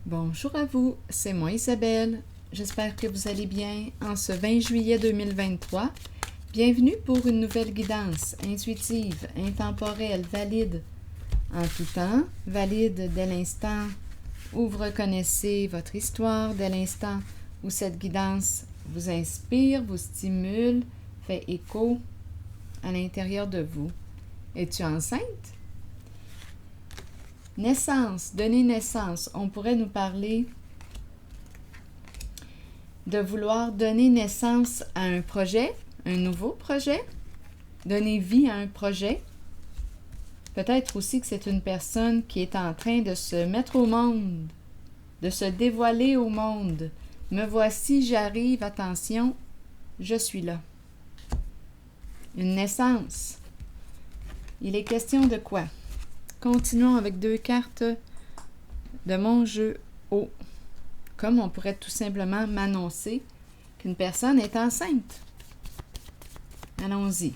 Bonjour à vous, c'est moi Isabelle. J'espère que vous allez bien en ce 20 juillet 2023. Bienvenue pour une nouvelle guidance intuitive, intemporelle, valide en tout temps, valide dès l'instant où vous reconnaissez votre histoire, dès l'instant où cette guidance vous inspire, vous stimule, fait écho à l'intérieur de vous. Es-tu enceinte? Naissance, donner naissance. On pourrait nous parler de vouloir donner naissance à un projet, un nouveau projet, donner vie à un projet. Peut-être aussi que c'est une personne qui est en train de se mettre au monde, de se dévoiler au monde. Me voici, j'arrive, attention, je suis là. Une naissance. Il est question de quoi? Continuons avec 2 cartes de mon jeu haut. Comme on pourrait tout simplement m'annoncer qu'une personne est enceinte. Allons-y.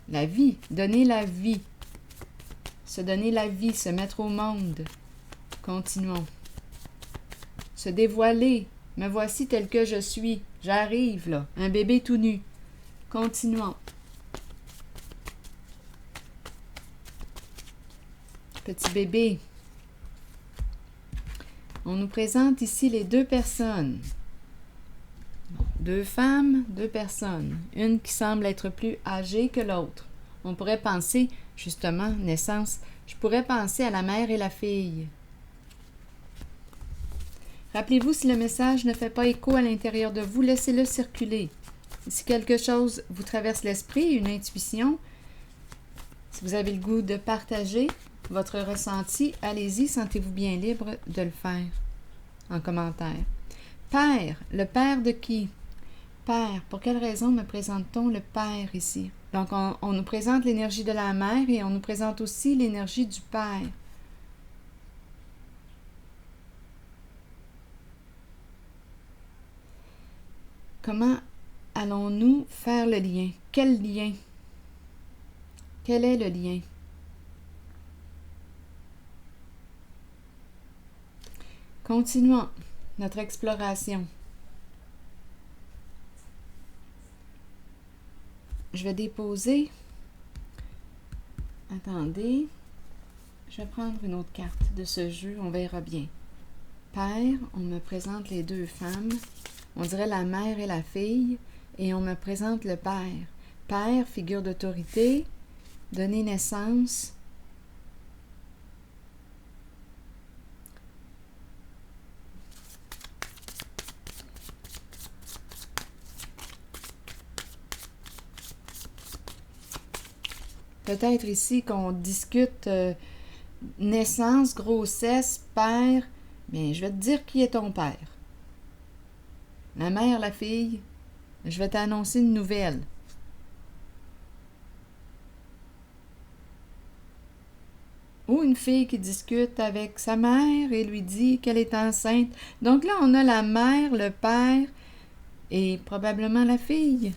La vie, donner la vie. Se donner la vie, se mettre au monde. Continuons. Se dévoiler. Me voici tel que je suis. J'arrive là. Un bébé tout nu. Continuons. Petit bébé. On nous présente ici les 2 personnes. 2 femmes, 2 personnes. Une qui semble être plus âgée que l'autre. On pourrait penser, justement, naissance, je pourrais penser à la mère et la fille. Rappelez-vous, si le message ne fait pas écho à l'intérieur de vous, laissez-le circuler. Si quelque chose vous traverse l'esprit, une intuition, si vous avez le goût de partager votre ressenti, allez-y, sentez-vous bien libre de le faire en commentaire. Père, le père de qui? Père, pour quelle raison me présente-t-on le père ici? Donc, on nous présente l'énergie de la mère et on nous présente aussi l'énergie du père. Comment allons-nous faire le lien? Quel lien? Quel est le lien? Continuons notre exploration. Je vais déposer. Attendez. Je vais prendre une autre carte de ce jeu. On verra bien. Père, on me présente les 2 femmes. On dirait la mère et la fille. Et on me présente le père. Père, figure d'autorité. Donner naissance. Peut-être ici qu'on discute naissance, grossesse, père. Bien, je vais te dire qui est ton père. La mère, la fille. Je vais t'annoncer une nouvelle. Ou une fille qui discute avec sa mère et lui dit qu'elle est enceinte. Donc là, on a la mère, le père et probablement la fille.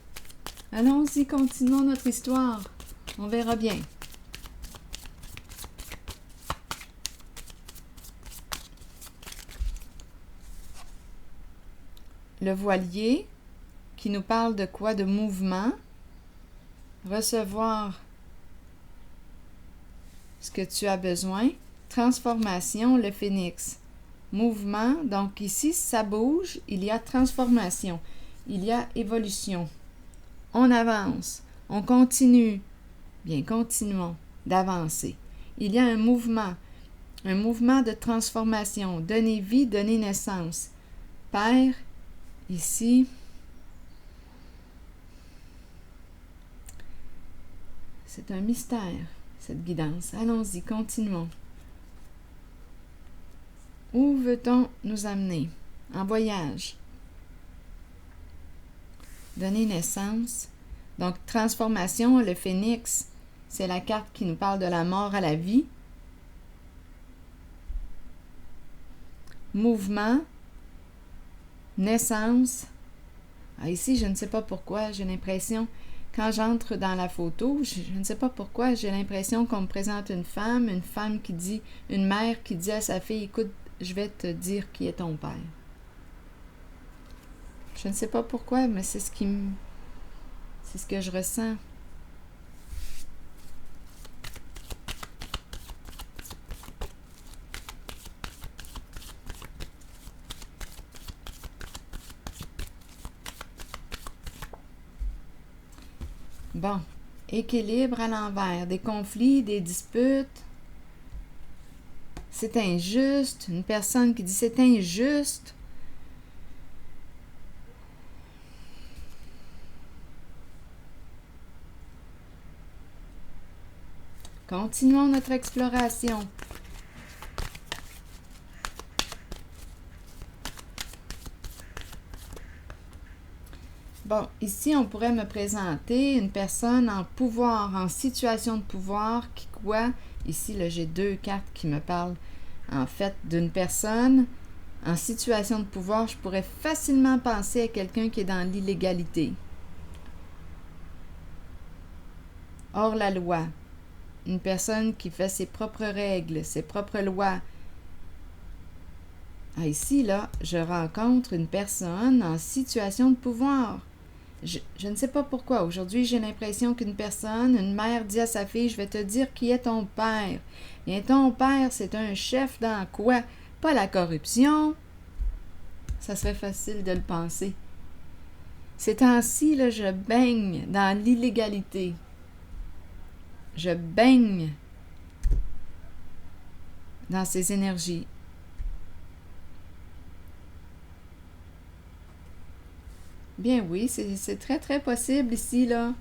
Allons-y, continuons notre histoire. On verra bien. Le voilier qui nous parle de quoi? De mouvement. Recevoir ce que tu as besoin. Transformation, le phénix. Mouvement, donc ici, ça bouge, il y a transformation, il y a évolution. On avance, on continue. Bien, continuons d'avancer. Il y a un mouvement de transformation. Donner vie, donner naissance. Père, ici, c'est un mystère, cette guidance. Allons-y, continuons. Où veut-on nous amener? En voyage. Donner naissance. Donc, transformation, le phénix, c'est la carte qui nous parle de la mort à la vie. Mouvement. Naissance. Ah, ici, je ne sais pas pourquoi, j'ai l'impression, quand j'entre dans la photo, je ne sais pas pourquoi, j'ai l'impression qu'on me présente une femme qui dit, une mère qui dit à sa fille, écoute, je vais te dire qui est ton père. Je ne sais pas pourquoi, mais c'est ce que je ressens. Bon, équilibre à l'envers, des conflits, des disputes. C'est injuste, une personne qui dit c'est injuste. Continuons notre exploration. Bon, ici, on pourrait me présenter une personne en pouvoir, en situation de pouvoir, qui quoi? Ici, là, j'ai 2 cartes qui me parlent, en fait, d'une personne en situation de pouvoir. Je pourrais facilement penser à quelqu'un qui est dans l'illégalité. Hors la loi. Une personne qui fait ses propres règles, ses propres lois. Ah, ici, là, je rencontre une personne en situation de pouvoir. Je ne sais pas pourquoi. Aujourd'hui, j'ai l'impression qu'une personne, une mère dit à sa fille, je vais te dire qui est ton père. Bien, ton père, c'est un chef dans quoi? Pas la corruption. Ça serait facile de le penser. Ces temps-ci, là, je baigne dans l'illégalité. Je baigne dans ces énergies. Bien oui, c'est très très possible ici, là.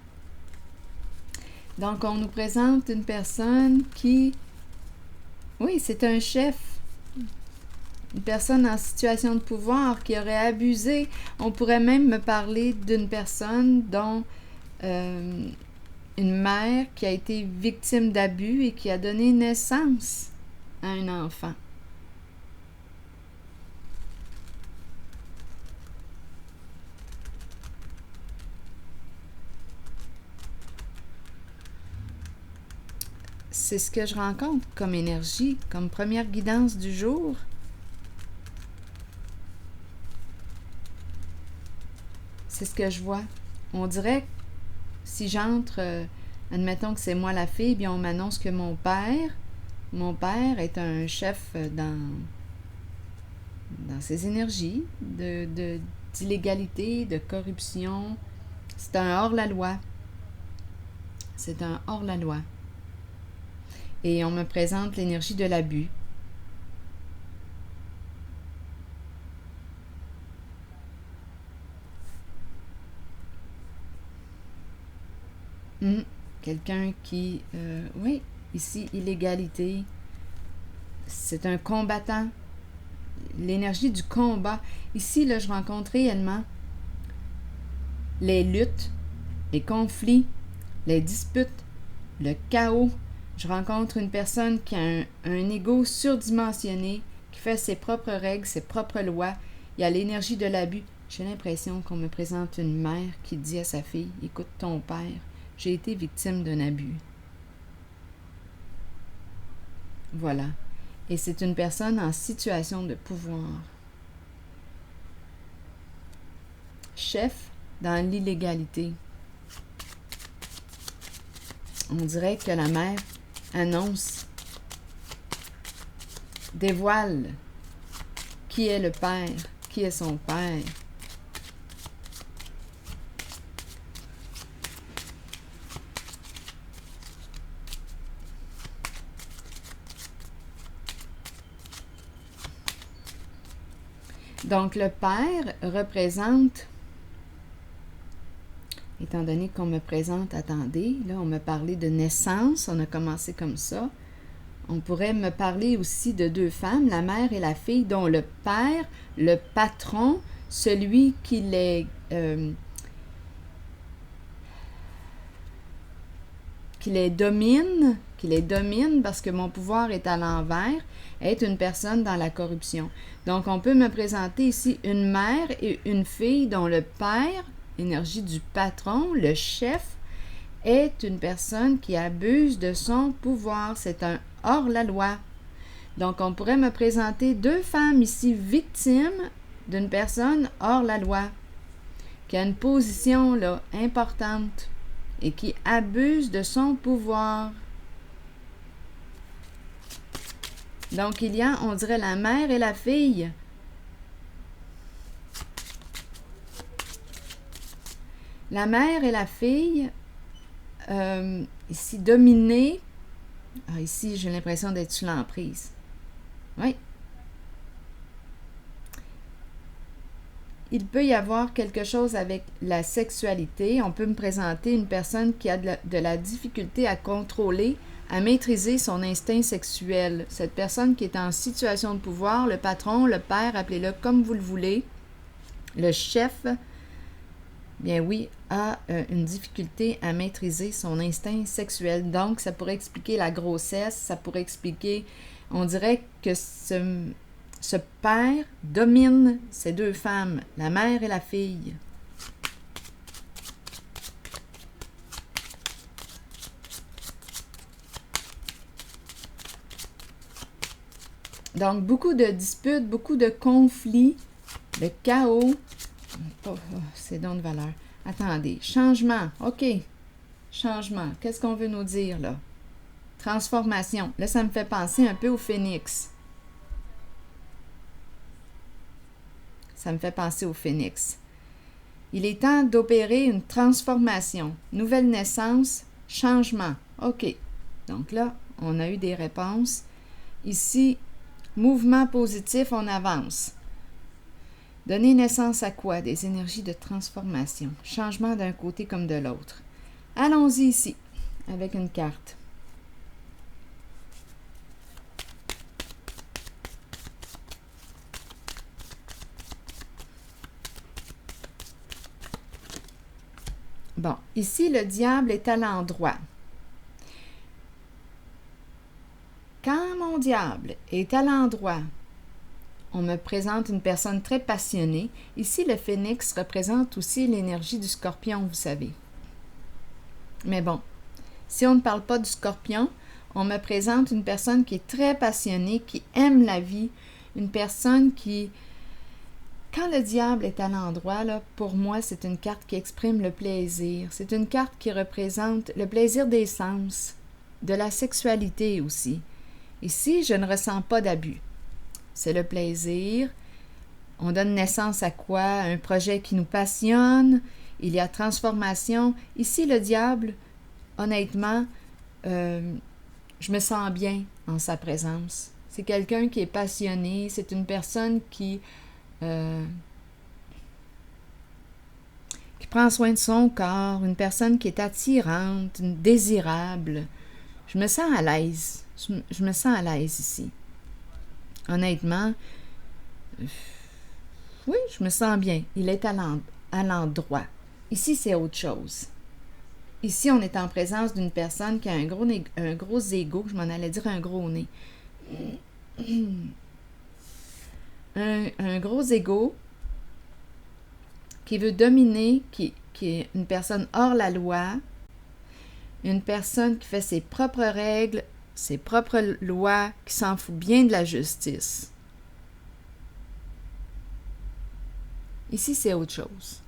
Donc, on nous présente une personne qui... Oui, c'est un chef. Une personne en situation de pouvoir qui aurait abusé. On pourrait même me parler d'une personne dont une mère qui a été victime d'abus et qui a donné naissance à un enfant. C'est ce que je rencontre comme énergie, comme première guidance du jour. C'est ce que je vois. On dirait que si j'entre, admettons que c'est moi la fille, bien on m'annonce que mon père est un chef dans ses énergies d'illégalité, de corruption. C'est un hors-la-loi. C'est un hors-la-loi. Et on me présente l'énergie de l'abus. Quelqu'un qui... oui, ici, illégalité. C'est un combattant. L'énergie du combat. Ici, là, je rencontre réellement les luttes, les conflits, les disputes, le chaos. Je rencontre une personne qui a un ego surdimensionné, qui fait ses propres règles, ses propres lois. Il y a l'énergie de l'abus. J'ai l'impression qu'on me présente une mère qui dit à sa fille, « Écoute ton père, j'ai été victime d'un abus. » Voilà. Et c'est une personne en situation de pouvoir. Chef dans l'illégalité. On dirait que la mère annonce, dévoile qui est le père, qui est son père. Donc, le père représente, étant donné qu'on me présente, attendez, là, on me parlait de naissance, on a commencé comme ça. On pourrait me parler aussi de 2 femmes, la mère et la fille, dont le père, le patron, celui qui les domine parce que mon pouvoir est à l'envers, est une personne dans la corruption. Donc, on peut me présenter ici une mère et une fille dont le père, énergie du patron, le chef, est une personne qui abuse de son pouvoir. C'est un hors-la-loi. Donc, on pourrait me présenter deux femmes ici victimes d'une personne hors la loi, qui a une position là, importante et qui abuse de son pouvoir. Donc, il y a, on dirait, la mère et la fille. La mère et la fille, ici, dominées. Ah, ici, j'ai l'impression d'être sous l'emprise. Oui. Il peut y avoir quelque chose avec la sexualité. On peut me présenter une personne qui a de la difficulté à contrôler, à maîtriser son instinct sexuel. Cette personne qui est en situation de pouvoir, le patron, le père, appelez-le comme vous le voulez, le chef, bien oui, a une difficulté à maîtriser son instinct sexuel. Donc, ça pourrait expliquer la grossesse, ça pourrait expliquer, on dirait que ce père domine ces deux femmes, la mère et la fille. Donc, beaucoup de disputes, beaucoup de conflits, de chaos. Oh, c'est donc de valeur. Attendez, changement, OK. Changement, qu'est-ce qu'on veut nous dire, là? Transformation. Là, ça me fait penser un peu au phénix. Ça me fait penser au phénix. Il est temps d'opérer une transformation. Nouvelle naissance, changement. OK. Donc là, on a eu des réponses. Ici, mouvement positif, on avance. Donner naissance à quoi? Des énergies de transformation. Changement d'un côté comme de l'autre. Allons-y ici, avec une carte. Bon, ici, le diable est à l'endroit. Quand mon diable est à l'endroit, on me présente une personne très passionnée. Ici, le phénix représente aussi l'énergie du scorpion, vous savez. Mais bon, si on ne parle pas du scorpion, on me présente une personne qui est très passionnée, qui aime la vie, une personne qui... Quand le diable est à l'endroit, là, pour moi, c'est une carte qui exprime le plaisir. C'est une carte qui représente le plaisir des sens, de la sexualité aussi. Ici, je ne ressens pas d'abus. C'est le plaisir. On donne naissance à quoi? Un projet qui nous passionne. Il y a transformation. Ici, le diable, honnêtement, je me sens bien en sa présence. C'est quelqu'un qui est passionné. C'est une personne qui prend soin de son corps, une personne qui est attirante, désirable. Je me sens à l'aise. Je me sens à l'aise ici. Honnêtement, oui, je me sens bien. Il est à l'endroit. Ici, c'est autre chose. Ici, on est en présence d'une personne qui a un gros ego. Je m'en allais dire un gros nez. Un gros ego qui veut dominer, qui est une personne hors la loi, une personne qui fait ses propres règles, ses propres lois, qui s'en fout bien de la justice. Ici, c'est autre chose.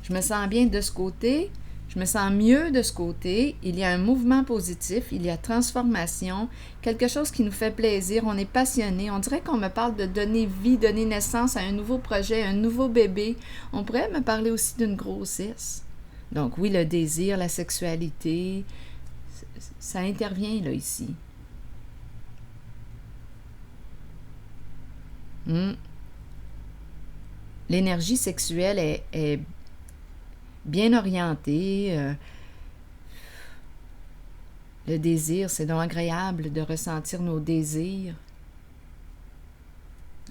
Je me sens bien de ce côté, je me sens mieux de ce côté. Il y a un mouvement positif, il y a transformation, quelque chose qui nous fait plaisir, on est passionné. On dirait qu'on me parle de donner vie, donner naissance à un nouveau projet, un nouveau bébé. On pourrait me parler aussi d'une grossesse. Donc oui, le désir, la sexualité, ça intervient là, ici. L'énergie sexuelle est bien orientée. Le désir, c'est donc agréable de ressentir nos désirs.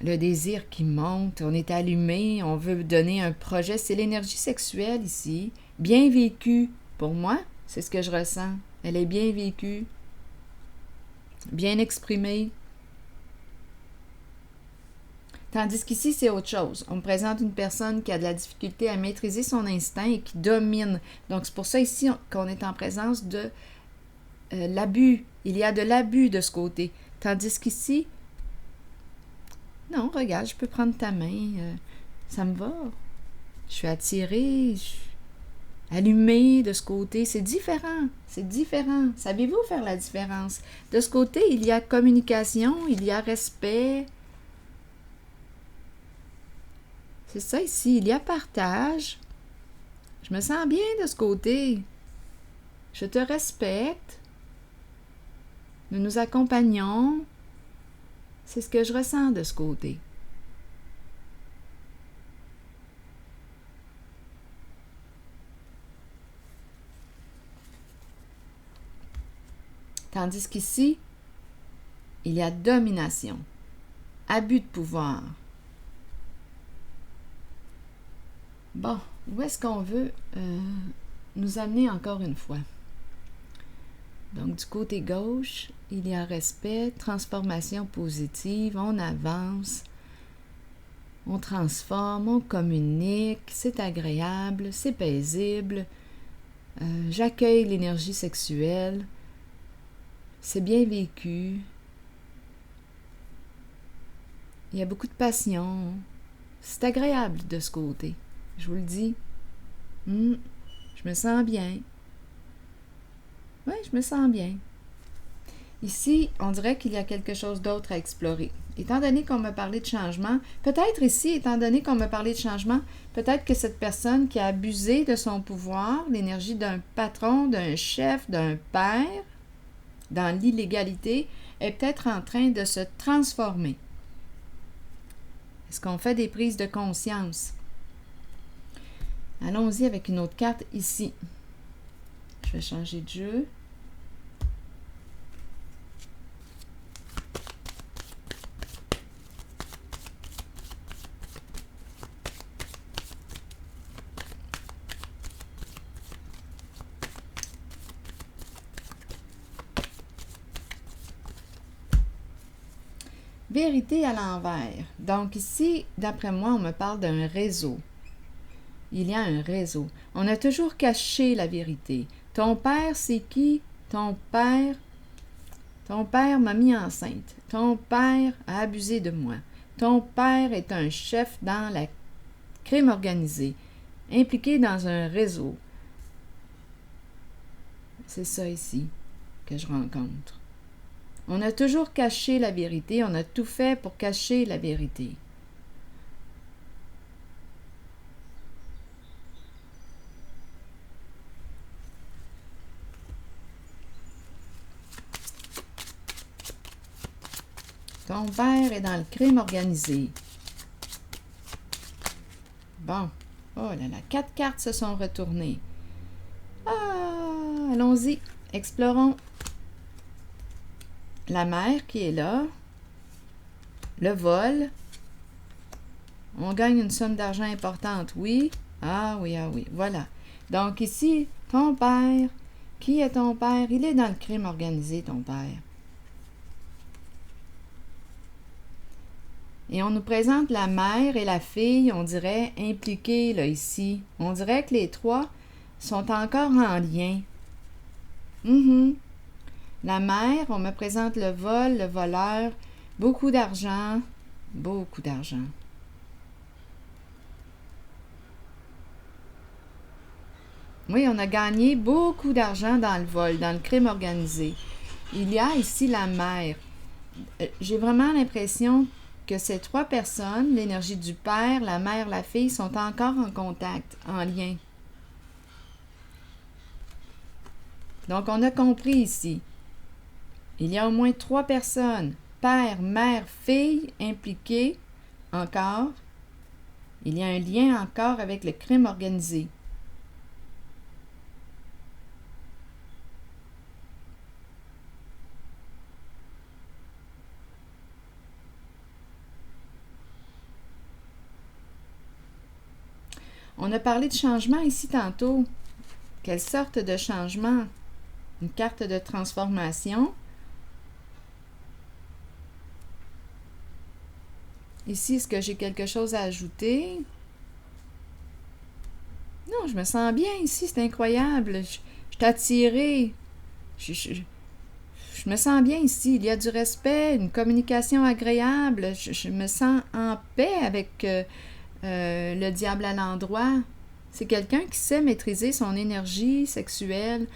Le désir qui monte, on est allumé, on veut donner un projet. C'est l'énergie sexuelle ici, bien vécue. Pour moi, c'est ce que je ressens. Elle est bien vécue, bien exprimée. Tandis qu'ici, c'est autre chose. On me présente une personne qui a de la difficulté à maîtriser son instinct et qui domine. Donc, c'est pour ça ici qu'on est en présence de l'abus il y a de l'abus de ce côté. Tandis qu'ici, non, regarde, je peux prendre ta main, ça me va. Je suis attirée, je suis allumée de ce côté. C'est différent, c'est différent. Savez-vous faire la différence? De ce côté, il y a communication, il y a respect. C'est ça ici, il y a partage. Je me sens bien de ce côté. Je te respecte. Nous nous accompagnons. C'est ce que je ressens de ce côté. Tandis qu'ici, il y a domination, abus de pouvoir. Bon, où est-ce qu'on veut nous amener encore une fois? Donc, du côté gauche, il y a respect, transformation positive, on avance, on transforme, on communique, c'est agréable, c'est paisible, j'accueille l'énergie sexuelle, c'est bien vécu, il y a beaucoup de passion, c'est agréable de ce côté, je vous le dis. Je me sens bien. Oui, je me sens bien. Ici, on dirait qu'il y a quelque chose d'autre à explorer. Étant donné qu'on m'a parlé de changement, peut-être ici, étant donné qu'on m'a parlé de changement, peut-être que cette personne qui a abusé de son pouvoir, l'énergie d'un patron, d'un chef, d'un père, dans l'illégalité, est peut-être en train de se transformer. Est-ce qu'on fait des prises de conscience? Allons-y avec une autre carte ici. Je vais changer de jeu. Vérité à l'envers. Donc ici, d'après moi, on me parle d'un réseau. Il y a un réseau. On a toujours caché la vérité. Ton père, c'est qui? Ton père m'a mis enceinte. Ton père a abusé de moi. Ton père est un chef dans la crime organisé, impliqué dans un réseau. C'est ça ici que je rencontre. On a toujours caché la vérité, on a tout fait pour cacher la vérité. Ton père est dans le crime organisé. Bon. Oh là là, 4 cartes se sont retournées. Ah, allons-y, explorons. La mère qui est là. Le vol. On gagne une somme d'argent importante, oui. Ah oui, voilà. Donc ici, ton père. Qui est ton père? Il est dans le crime organisé, ton père. Et on nous présente la mère et la fille, on dirait, impliquées, là, ici. On dirait que les trois sont encore en lien. La mère, on me présente le vol, le voleur, beaucoup d'argent, beaucoup d'argent. Oui, on a gagné beaucoup d'argent dans le vol, dans le crime organisé. Il y a ici la mère. J'ai vraiment l'impression que ces trois personnes, l'énergie du père, la mère, la fille, sont encore en contact, en lien. Donc, on a compris ici. Il y a au moins 3 personnes, père, mère, fille, impliquées encore. Il y a un lien encore avec le crime organisé. On a parlé de changement ici tantôt. Quelle sorte de changement? Une carte de transformation. Ici, est-ce que j'ai quelque chose à ajouter? Non, je me sens bien ici, c'est incroyable. Je suis attirée. Je je me sens bien ici. Il y a du respect, une communication agréable. Je me sens en paix avec le diable à l'endroit. C'est quelqu'un qui sait maîtriser son énergie sexuelle.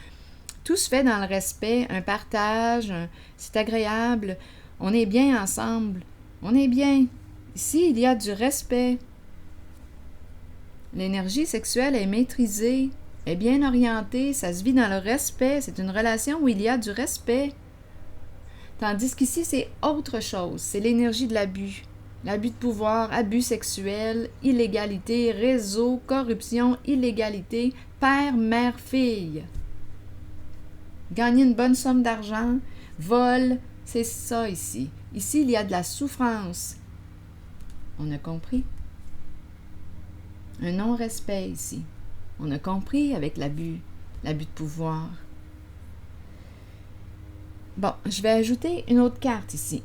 Tout se fait dans le respect, un partage, c'est agréable. On est bien ensemble. On est bien. Ici, il y a du respect. L'énergie sexuelle est maîtrisée, est bien orientée, ça se vit dans le respect. C'est une relation où il y a du respect. Tandis qu'ici, c'est autre chose. C'est l'énergie de l'abus. L'abus de pouvoir, abus sexuel, illégalité, réseau, corruption, illégalité, père, mère, fille. Gagner une bonne somme d'argent, vol, c'est ça ici. Ici, il y a de la souffrance. On a compris. Un non-respect ici. On a compris avec l'abus de pouvoir. Bon, je vais ajouter une autre carte ici.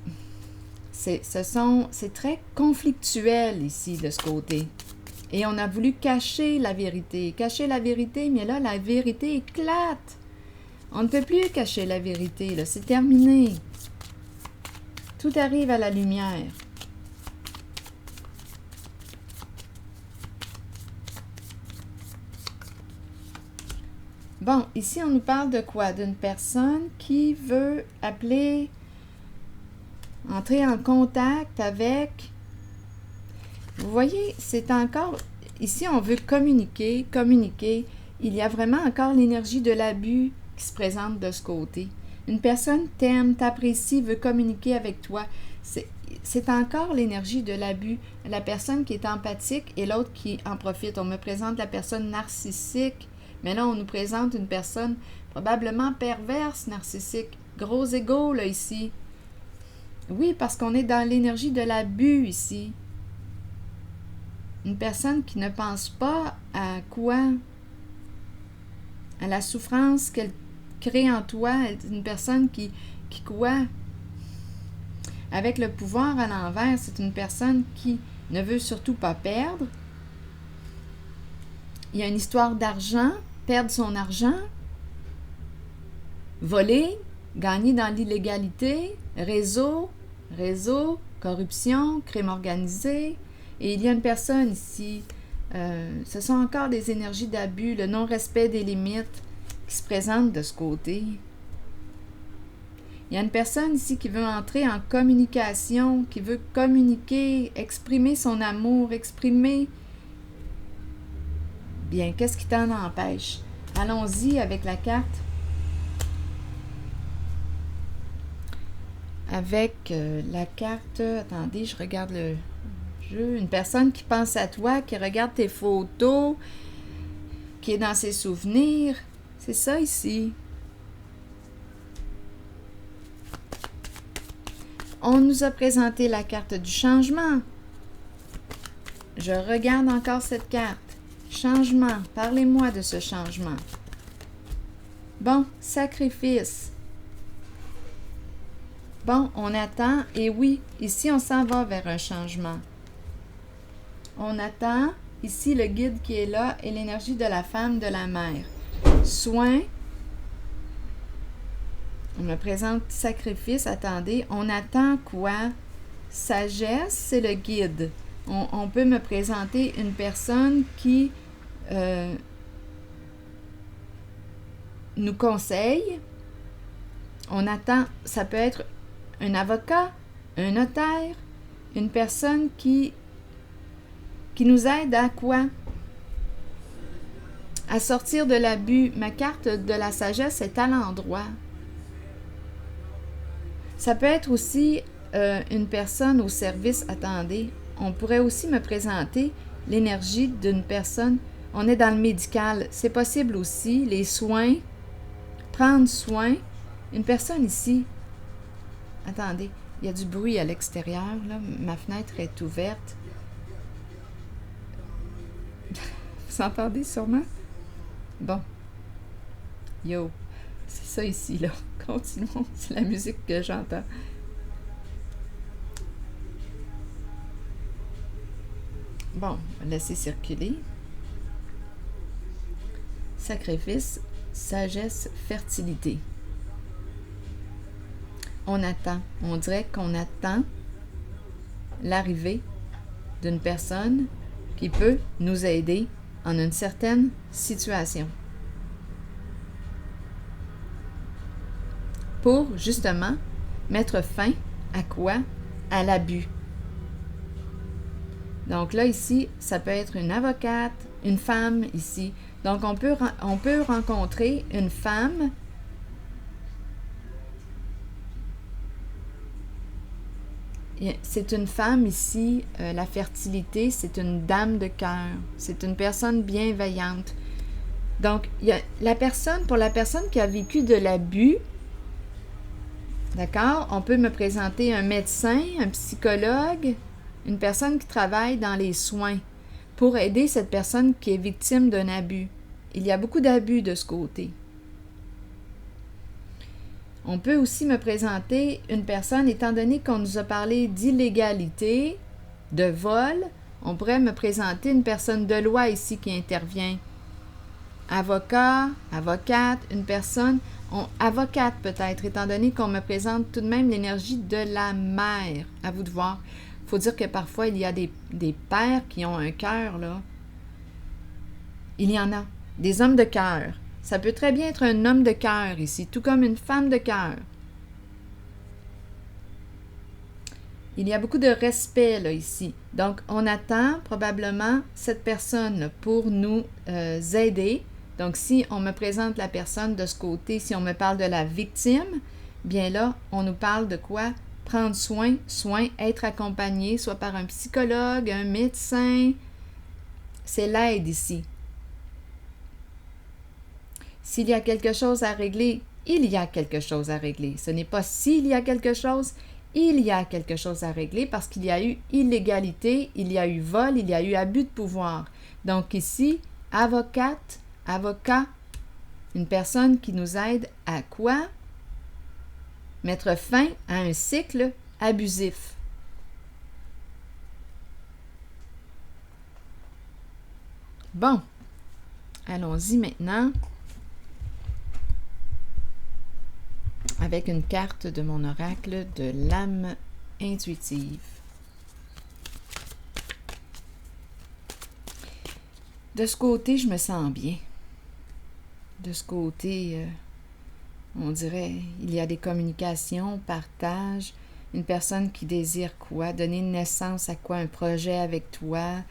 C'est très conflictuel ici, de ce côté. Et on a voulu cacher la vérité. Cacher la vérité, mais là, la vérité éclate. On ne peut plus cacher la vérité, là. C'est terminé. Tout arrive à la lumière. Bon, ici, on nous parle de quoi? D'une personne qui veut entrer en contact avec... Vous voyez, c'est encore... Ici, on veut communiquer. Il y a vraiment encore l'énergie de l'abus qui se présente de ce côté. Une personne t'aime, t'apprécie, veut communiquer avec toi. C'est encore l'énergie de l'abus. La personne qui est empathique et l'autre qui en profite. On me présente la personne narcissique, mais là, on nous présente une personne probablement perverse, narcissique. Gros égo, là, ici. Oui, parce qu'on est dans l'énergie de l'abus, ici. Une personne qui ne pense pas à quoi? À la souffrance qu'elle crée en toi. Une personne qui quoi? Avec le pouvoir à l'envers, c'est une personne qui ne veut surtout pas perdre. Il y a une histoire d'argent, perdre son argent, voler, gagner dans l'illégalité, réseau, corruption, crime organisé. Et il y a une personne ici, ce sont encore des énergies d'abus, le non-respect des limites qui se présentent de ce côté. Il y a une personne ici qui veut entrer en communication, qui veut communiquer, exprimer son amour, exprimer... Bien, qu'est-ce qui t'en empêche? Allons-y avec la carte. Avec la carte... Attendez, je regarde le jeu. Une personne qui pense à toi, qui regarde tes photos, qui est dans ses souvenirs. C'est ça ici. On nous a présenté la carte du changement. Je regarde encore cette carte. Changement. Parlez-moi de ce changement. Bon, sacrifice. Bon, on attend. Et oui, ici, on s'en va vers un changement. On attend. Ici, le guide qui est là est l'énergie de la femme, de la mère. Soin. On me présente sacrifice. Attendez, on attend quoi? Sagesse, c'est le guide. On peut me présenter une personne qui nous conseille. On attend, ça peut être un avocat, un notaire, une personne qui nous aide à quoi? À sortir de l'abus. Ma carte de la sagesse est à l'endroit. Ça peut être aussi une personne au service. Attendez, on pourrait aussi me présenter l'énergie d'une personne. On est dans le médical. C'est possible aussi. Les soins. Prendre soin. Une personne ici. Attendez, il y a du bruit à l'extérieur. Là. Ma fenêtre est ouverte. Vous entendez sûrement? Bon. Yo. C'est ça ici, là. Continuons. C'est la musique que j'entends. Bon, laissez circuler. Sacrifice, sagesse, fertilité. on attend. On dirait qu'on attend l'arrivée d'une personne qui peut nous aider en une certaine situation. Pour, justement, mettre fin à quoi? À l'abus. Donc là, ici, ça peut être une avocate, une femme ici. Donc, on peut rencontrer une femme c'est une femme ici, la fertilité, c'est une dame de cœur. C'est une personne bienveillante. Donc, il y a pour la personne qui a vécu de l'abus, d'accord, on peut me présenter un médecin, un psychologue, une personne qui travaille dans les soins pour aider cette personne qui est victime d'un abus. Il y a beaucoup d'abus de ce côté. On peut aussi me présenter une personne, étant donné qu'on nous a parlé d'illégalité, de vol, on pourrait me présenter une personne de loi ici qui intervient. Avocat, avocate, une personne, avocate peut-être, étant donné qu'on me présente tout de même l'énergie de la mère. À vous de voir. Il faut dire que parfois, il y a des pères qui ont un cœur, là. Il y en a. Des hommes de cœur. Ça peut très bien être un homme de cœur ici, tout comme une femme de cœur. Il y a beaucoup de respect là ici. Donc, on attend probablement cette personne pour nous aider. Donc, si on me présente la personne de ce côté, si on me parle de la victime, bien là, on nous parle de quoi? Prendre soin, être accompagné, soit par un psychologue, un médecin. C'est l'aide ici. S'il y a quelque chose à régler, il y a quelque chose à régler. Ce n'est pas s'il y a quelque chose, il y a quelque chose à régler parce qu'il y a eu illégalité, il y a eu vol, il y a eu abus de pouvoir. Donc ici, avocate, avocat, une personne qui nous aide à quoi? Mettre fin à un cycle abusif. Bon, allons-y maintenant avec une carte de mon oracle de l'âme intuitive. De ce côté, je me sens bien. De ce côté, on dirait, il y a des communications, partage, une personne qui désire quoi? Donner naissance à quoi? Un projet avec toi.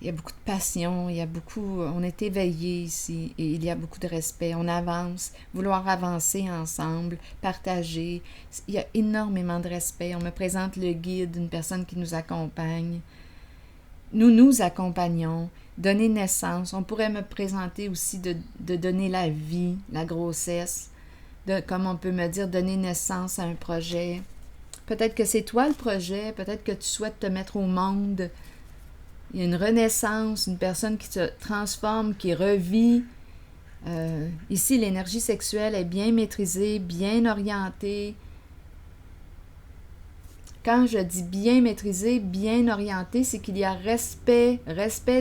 Il y a beaucoup de passion, on est éveillé ici et il y a beaucoup de respect. On avance, vouloir avancer ensemble, partager. Il y a énormément de respect. On me présente le guide, une personne qui nous accompagne. Nous nous accompagnons, donner naissance. On pourrait me présenter aussi de donner la vie, la grossesse, comme on peut me dire, donner naissance à un projet. Peut-être que c'est toi le projet, peut-être que tu souhaites te mettre au monde. Il y a une renaissance, une personne qui se transforme, qui revit. Ici, l'énergie sexuelle est bien maîtrisée, bien orientée. Quand je dis bien maîtrisée, bien orientée, c'est qu'il y a respect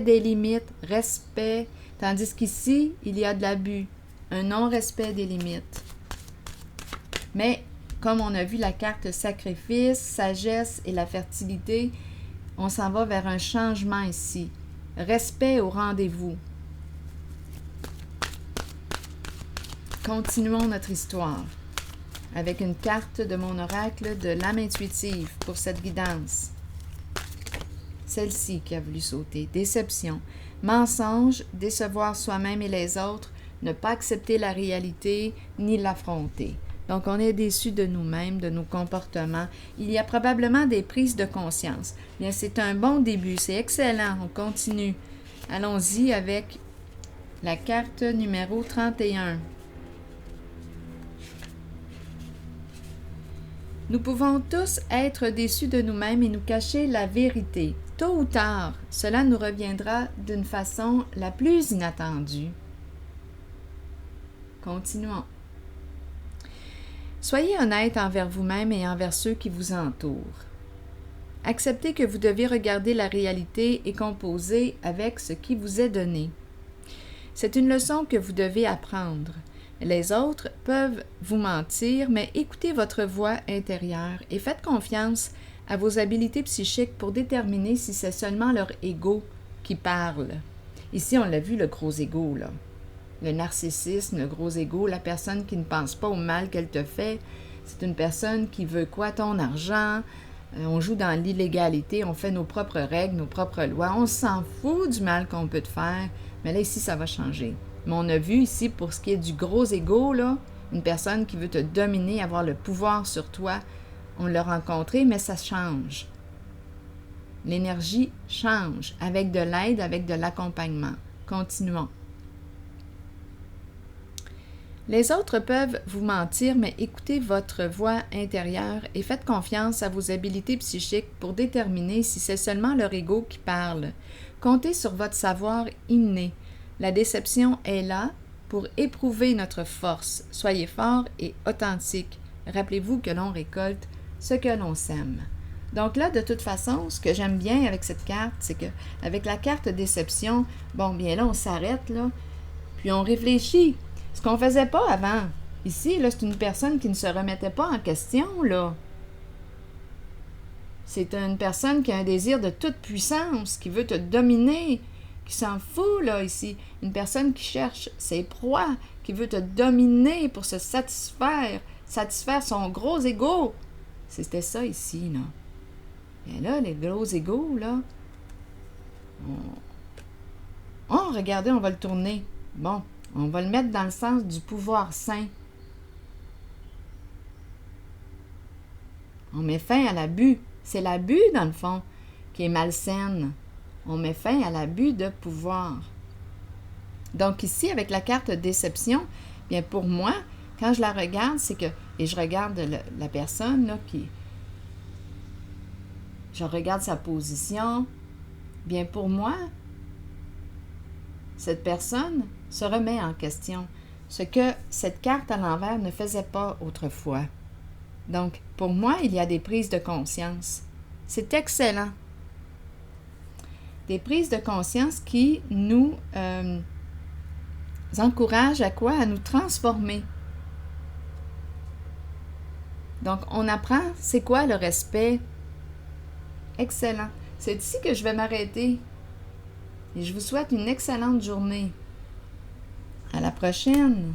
des limites, respect. Tandis qu'ici, il y a de l'abus, un non-respect des limites. Mais, comme on a vu la carte sacrifice, sagesse et la fertilité, on s'en va vers un changement ici. Respect au rendez-vous. Continuons notre histoire avec une carte de mon oracle de l'âme intuitive pour cette guidance. Celle-ci qui a voulu sauter. Déception. Mensonge, décevoir soi-même et les autres, ne pas accepter la réalité ni l'affronter. Donc, on est déçu de nous-mêmes, de nos comportements. Il y a probablement des prises de conscience. Bien, c'est un bon début, c'est excellent, on continue. Allons-y avec la carte numéro 31. Nous pouvons tous être déçus de nous-mêmes et nous cacher la vérité. Tôt ou tard, cela nous reviendra d'une façon la plus inattendue. Continuons. Soyez honnête envers vous-même et envers ceux qui vous entourent. Acceptez que vous devez regarder la réalité et composer avec ce qui vous est donné. C'est une leçon que vous devez apprendre. Les autres peuvent vous mentir, mais écoutez votre voix intérieure et faites confiance à vos habiletés psychiques pour déterminer si c'est seulement leur ego qui parle. Ici, on l'a vu, le gros ego, là. Le narcissisme, le gros ego, la personne qui ne pense pas au mal qu'elle te fait. C'est une personne qui veut quoi? Ton argent. On joue dans l'illégalité, on fait nos propres règles, nos propres lois. On s'en fout du mal qu'on peut te faire. Mais là, ici, ça va changer. Mais on a vu ici, pour ce qui est du gros ego, là, une personne qui veut te dominer, avoir le pouvoir sur toi. On l'a rencontré, mais ça change. L'énergie change avec de l'aide, avec de l'accompagnement. Continuons. Les autres peuvent vous mentir, mais écoutez votre voix intérieure et faites confiance à vos habiletés psychiques pour déterminer si c'est seulement leur ego qui parle. Comptez sur votre savoir inné. La déception est là pour éprouver notre force. Soyez fort et authentique. Rappelez-vous que l'on récolte ce que l'on sème. Donc là, de toute façon, ce que j'aime bien avec cette carte, c'est que avec la carte déception, bon, bien là, on s'arrête, là, puis on réfléchit. Ce qu'on ne faisait pas avant. Ici, là, c'est une personne qui ne se remettait pas en question, là. C'est une personne qui a un désir de toute puissance, qui veut te dominer, qui s'en fout, là, ici. Une personne qui cherche ses proies, qui veut te dominer pour se satisfaire son gros ego. C'était ça ici, là. Et là, les gros égos, là, oh, regardez, on va le tourner. Bon, on va le mettre dans le sens du pouvoir sain. On met fin à l'abus. C'est l'abus, dans le fond, qui est malsaine. On met fin à l'abus de pouvoir. Donc ici, avec la carte déception, bien pour moi, quand je la regarde, c'est que, et je regarde la personne, là, je regarde sa position, bien pour moi, cette personne se remet en question, ce que cette carte à l'envers ne faisait pas autrefois. Donc, pour moi, il y a des prises de conscience. C'est excellent. Des prises de conscience qui nous encouragent à quoi? À nous transformer. Donc, on apprend c'est quoi le respect. Excellent. C'est ici que je vais m'arrêter. Et je vous souhaite une excellente journée. À la prochaine.